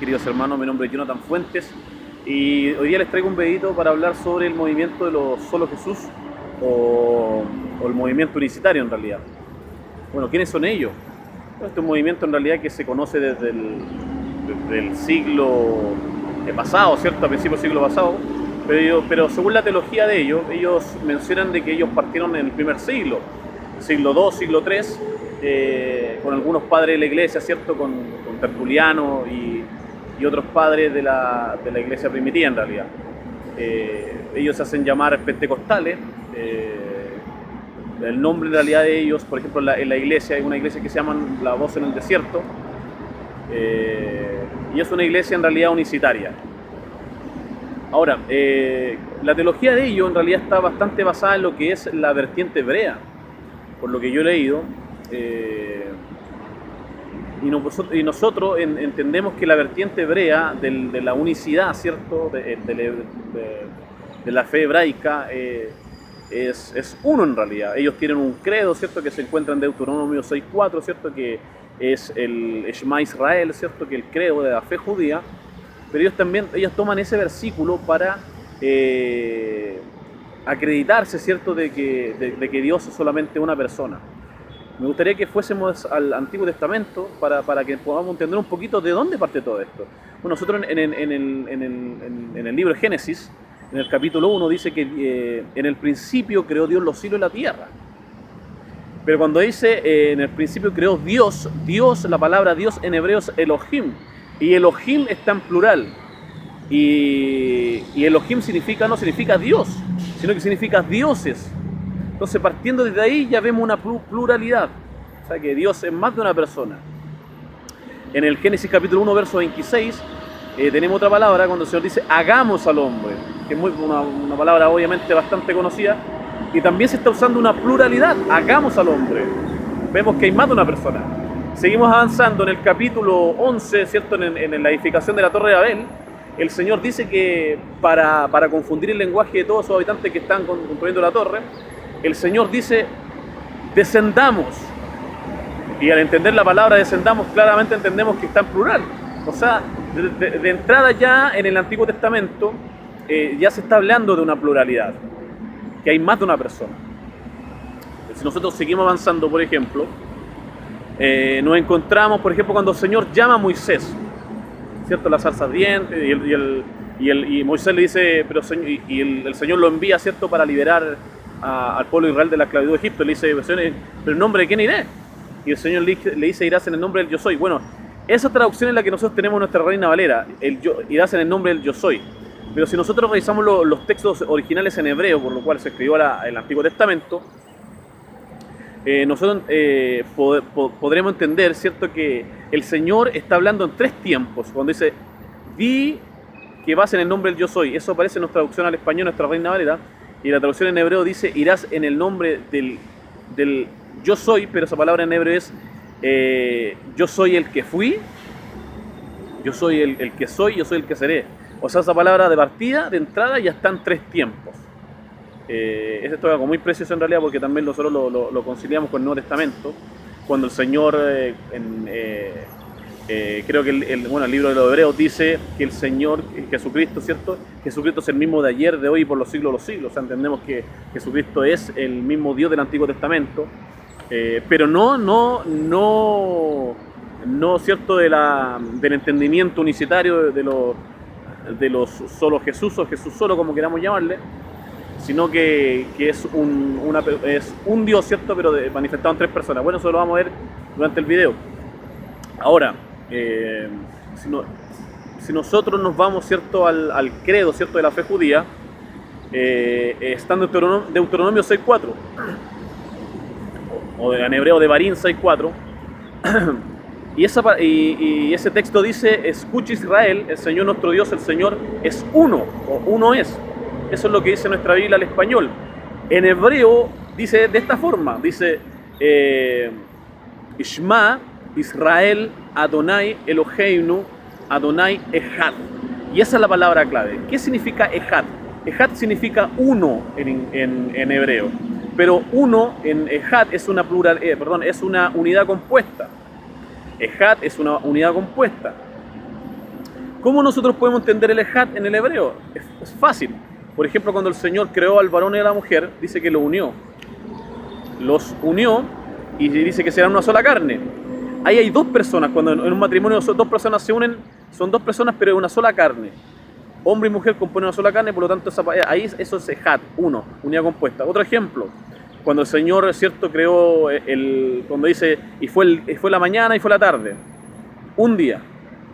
queridos hermanos, mi nombre es Jonathan Fuentes y hoy día les traigo un videito para hablar sobre el movimiento de los Solo Jesús o el movimiento unicitario en realidad. Bueno, ¿quiénes son ellos? Bueno, este es un movimiento en realidad que se conoce desde el siglo pasado, ¿cierto? A principios del siglo pasado, pero según la teología de ellos mencionan de que ellos partieron en el primer siglo II, siglo III, con algunos padres de la iglesia, ¿cierto? Con Tertuliano y otros padres de la iglesia primitiva en realidad. Ellos se hacen llamar pentecostales. El nombre en realidad de ellos, por ejemplo, en la iglesia, hay una iglesia que se llama La Voz en el Desierto, y es una iglesia en realidad unicitaria. Ahora, la teología de ellos en realidad está bastante basada en lo que es la vertiente hebrea, por lo que yo he leído, y nosotros entendemos que la vertiente hebrea de la unicidad, ¿cierto? De la fe hebraica es uno en realidad. Ellos tienen un credo, ¿cierto? Que se encuentra en Deuteronomio 6.4, ¿cierto? Que es el Shema Israel, ¿cierto? Que es el credo de la fe judía. Pero ellos toman ese versículo para acreditarse, ¿cierto? De que Dios es solamente una persona. Me gustaría que fuésemos al Antiguo Testamento para que podamos entender un poquito de dónde parte todo esto. Bueno, nosotros en el libro de Génesis, en el capítulo 1, dice que en el principio creó Dios los cielos y la tierra. Pero cuando dice en el principio creó Dios, la palabra Dios en hebreo es Elohim. Y Elohim está en plural. Y Elohim no significa Dios, sino que significa dioses. Entonces, partiendo desde ahí, ya vemos una pluralidad. O sea, que Dios es más de una persona. En el Génesis capítulo 1, verso 26, tenemos otra palabra cuando el Señor dice, hagamos al hombre, que es una palabra obviamente bastante conocida, y también se está usando una pluralidad, hagamos al hombre. Vemos que hay más de una persona. Seguimos avanzando en el capítulo 11, ¿cierto? En la edificación de la Torre de Babel, el Señor dice que para confundir el lenguaje de todos sus habitantes que están construyendo la torre, el Señor dice, descendamos. Y al entender la palabra descendamos, claramente entendemos que está en plural. O sea, de entrada ya en el Antiguo Testamento ya se está hablando de una pluralidad, que hay más de una persona. Si nosotros seguimos avanzando, por ejemplo, nos encontramos, por ejemplo, cuando el Señor llama a Moisés, ¿cierto? La zarza ardiente, y Moisés le dice, pero el Señor lo envía, ¿cierto? Para liberar al pueblo de Israel de la esclavitud de Egipto. Le dice, pero ¿en nombre de quién iré? Y el Señor le dice, irás en el nombre del yo soy. Bueno, esa traducción es la que nosotros tenemos en nuestra Reina Valera, irás en el nombre del yo soy. Pero si nosotros revisamos los textos originales en hebreo, por lo cual se escribió el Antiguo Testamento, nosotros podremos entender, ¿cierto?, que el Señor está hablando en tres tiempos. Cuando dice, di que vas en el nombre del yo soy, eso aparece en nuestra traducción al español, nuestra Reina Valera, y la traducción en hebreo dice, irás en el nombre del yo soy, pero esa palabra en hebreo es, yo soy el que fui, yo soy el que soy, yo soy el que seré. O sea, esa palabra de partida, de entrada, ya está en tres tiempos. Esto es algo muy precioso en realidad, porque también nosotros lo conciliamos con el Nuevo Testamento, cuando el Señor, creo que el libro de los Hebreos dice que el Señor, Jesucristo, ¿cierto? Jesucristo es el mismo de ayer, de hoy y por los siglos de los siglos. O sea, entendemos que Jesucristo es el mismo Dios del Antiguo Testamento, pero no, ¿cierto? Del entendimiento unicitario de los solo Jesús o Jesús solo, como queramos llamarle, sino que es un Dios, ¿cierto? Pero manifestado en tres personas. Bueno, eso lo vamos a ver durante el video. Ahora, si nosotros nos vamos, ¿cierto?, al credo, ¿cierto?, de la fe judía, estando en Deuteronomio 6.4, o en hebreo de Barín 6.4, y ese texto dice, escucha Israel, el Señor nuestro Dios, el Señor es uno, o uno es. Eso es lo que dice nuestra Biblia al español. En hebreo dice de esta forma, dice, Shema Israel Adonai Eloheinu Adonai Echad. Y esa es la palabra clave. ¿Qué significa Echad? Echad significa uno en hebreo, pero uno en Echad es una es una unidad compuesta. Echad es una unidad compuesta. ¿Cómo nosotros podemos entender el ejad en el hebreo? Es fácil. Por ejemplo, cuando el Señor creó al varón y a la mujer, dice que los unió y dice que serán una sola carne. Ahí hay dos personas, cuando en un matrimonio dos personas se unen, son dos personas pero es una sola carne. Hombre y mujer componen una sola carne, por lo tanto ahí eso es ejad, uno, unidad compuesta. Otro ejemplo, cuando el Señor, ¿cierto?, creó cuando dice, y fue la mañana y fue la tarde, un día.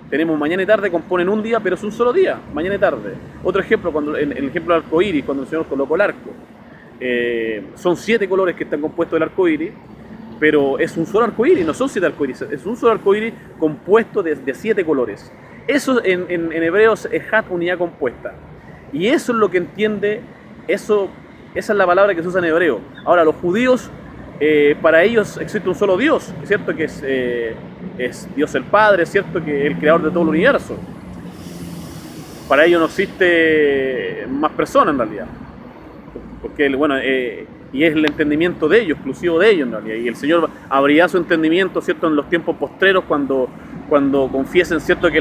Tenemos mañana y tarde, componen un día, pero es un solo día, mañana y tarde. Otro ejemplo, en el ejemplo del arco iris, cuando el Señor colocó el arco. Son 7 colores que están compuestos del arco iris, pero es un solo arco iris, no son 7 arco iris, es un solo arco iris compuesto de 7 colores. Eso en hebreo es ejad, unidad compuesta. Y eso es lo que entiende, esa es la palabra que se usa en hebreo. Ahora, los judíos, para ellos existe un solo Dios, ¿cierto? Que es Dios el Padre, ¿cierto? Que es el creador de todo el universo. Para ellos no existe más personas en realidad. Porque, bueno, y es el entendimiento de ellos, exclusivo de ellos en realidad. Y el Señor abrirá su entendimiento, ¿cierto?, en los tiempos postreros cuando confiesen, ¿cierto?, que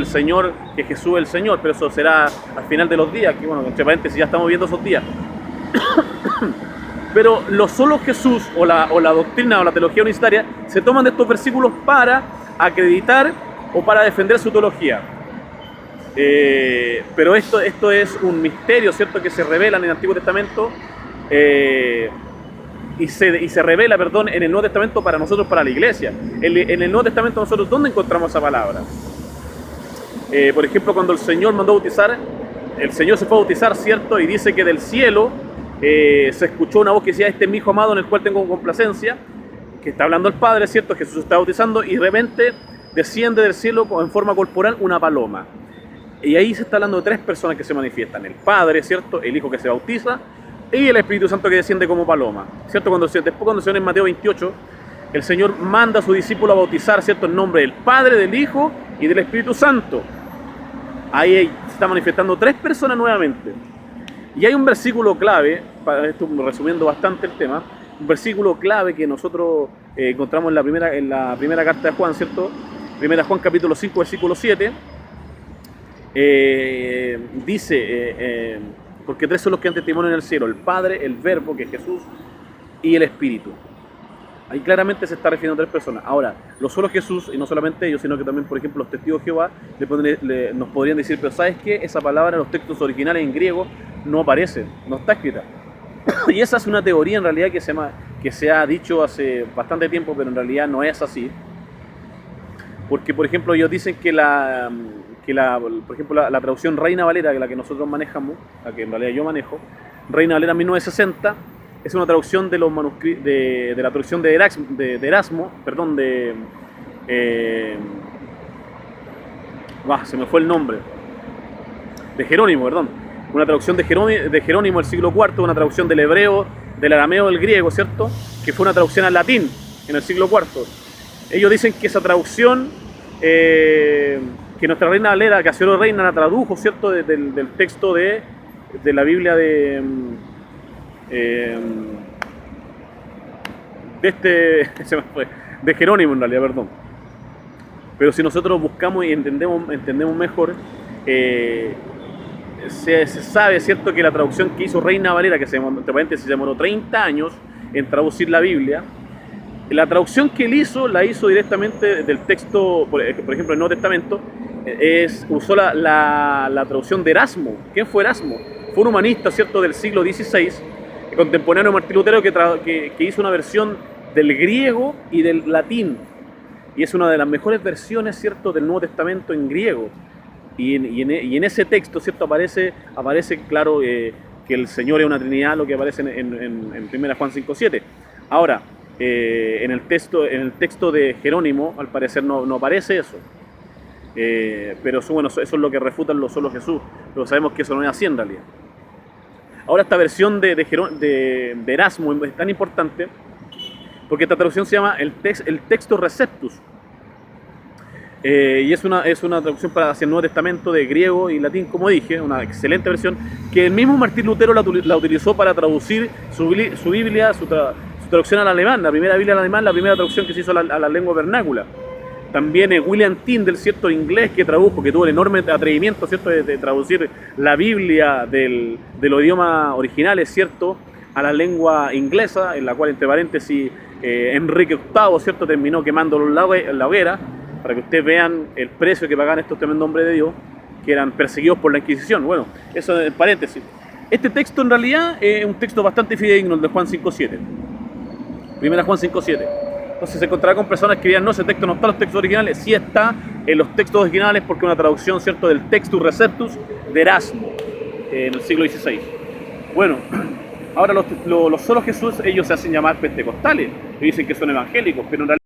Jesús es el Señor, pero eso será al final de los días, que bueno, entre paréntesis ya estamos viendo esos días. Pero lo solo Jesús o la doctrina o la teología unicitaria se toman de estos versículos para acreditar o para defender su teología. Pero esto es un misterio, ¿cierto?, que se revela en el Antiguo Testamento y se revela, perdón, en el Nuevo Testamento para nosotros, para la Iglesia. En el Nuevo Testamento nosotros, ¿dónde encontramos esa palabra? Por ejemplo, cuando el Señor mandó bautizar, el Señor se fue a bautizar, ¿cierto?, y dice que del cielo se escuchó una voz que decía: este es mi hijo amado en el cual tengo complacencia, que está hablando el Padre, ¿cierto? Jesús está bautizando y de repente desciende del cielo en forma corporal una paloma. Y ahí se está hablando de 3 personas que se manifiestan: el Padre, ¿cierto?, el Hijo que se bautiza y el Espíritu Santo que desciende como paloma, ¿cierto? Después cuando se ve en Mateo 28, el Señor manda a su discípulo a bautizar, ¿cierto?, en nombre del Padre, del Hijo y del Espíritu Santo. Ahí se está manifestando 3 personas nuevamente. Y hay un versículo clave, para esto resumiendo bastante el tema, un versículo clave que nosotros encontramos en la primera carta de Juan, ¿cierto? Primera Juan capítulo 5, versículo 7, dice, porque 3 son los que dan testimonio en el cielo: el Padre, el Verbo, que es Jesús, y el Espíritu. Ahí claramente se está refiriendo a 3 personas. Ahora, no solo Jesús, y no solamente ellos, sino que también, por ejemplo, los testigos de Jehová nos podrían decir: pero ¿sabes qué? Esa palabra en los textos originales en griego no aparece, no está escrita. Y esa es una teoría en realidad que se ha dicho hace bastante tiempo, pero en realidad no es así. Porque, por ejemplo, ellos dicen que por ejemplo, la traducción Reina Valera, que es la que nosotros manejamos, la que en realidad yo manejo, Reina Valera 1960, es una traducción de los manuscritos de la traducción de Erasmo, perdón, se me fue el nombre, de Jerónimo, perdón, una traducción de Jerónimo del siglo IV, una traducción del hebreo, del arameo, del griego, ¿cierto?, que fue una traducción al latín en el siglo IV. Ellos dicen que esa traducción, que nuestra Reina Valera, que Casero Reina la tradujo, ¿cierto?, del texto de la Biblia de Jerónimo en realidad, perdón. Pero si nosotros buscamos y entendemos mejor, se sabe, ¿cierto?, que la traducción que hizo Reina Valera, que se demoró 30 años en traducir la Biblia, la traducción que él hizo, la hizo directamente del texto, por ejemplo, el Nuevo Testamento, usó la traducción de Erasmo. ¿Quién fue Erasmo? Fue un humanista, ¿cierto?, del siglo XVI, contemporáneo de Martín Lutero, que hizo una versión del griego y del latín. Y es una de las mejores versiones, ¿cierto?, del Nuevo Testamento en griego. Y en ese texto, ¿cierto?, aparece claro, que el Señor es una Trinidad, lo que aparece en 1 Juan 5:7. Ahora, en el texto de Jerónimo, al parecer no aparece eso. Pero bueno, eso es lo que refutan los solo Jesús. Pero sabemos que eso no es así en realidad. Ahora, esta versión de Erasmo es tan importante porque esta traducción se llama el texto Receptus. Y es una traducción hacia el Nuevo Testamento de griego y latín, como dije, una excelente versión que el mismo Martín Lutero la utilizó para traducir su Biblia, su traducción al alemán, la primera Biblia al alemán, la primera traducción que se hizo a la lengua vernácula. También William Tyndale, ¿cierto? Inglés, que tradujo, que tuvo el enorme atrevimiento, ¿cierto? De traducir la Biblia de los idiomas originales, ¿cierto? A la lengua inglesa, en la cual, entre paréntesis, Enrique VIII, ¿cierto? Terminó quemándolo en la hoguera, para que ustedes vean el precio que pagaban estos tremendos hombres de Dios, que eran perseguidos por la Inquisición. Bueno, eso en paréntesis. Este texto en realidad es un texto bastante fidedigno, el de Juan 5.7. Primera Juan 5.7. Entonces se encontrará con personas que dirán, no, ese texto no está en los textos originales. Sí está en los textos originales porque es una traducción, ¿cierto?, del Textus Receptus de Erasmo, en el siglo XVI. Bueno, ahora los solos Jesús, ellos se hacen llamar pentecostales y dicen que son evangélicos, pero en realidad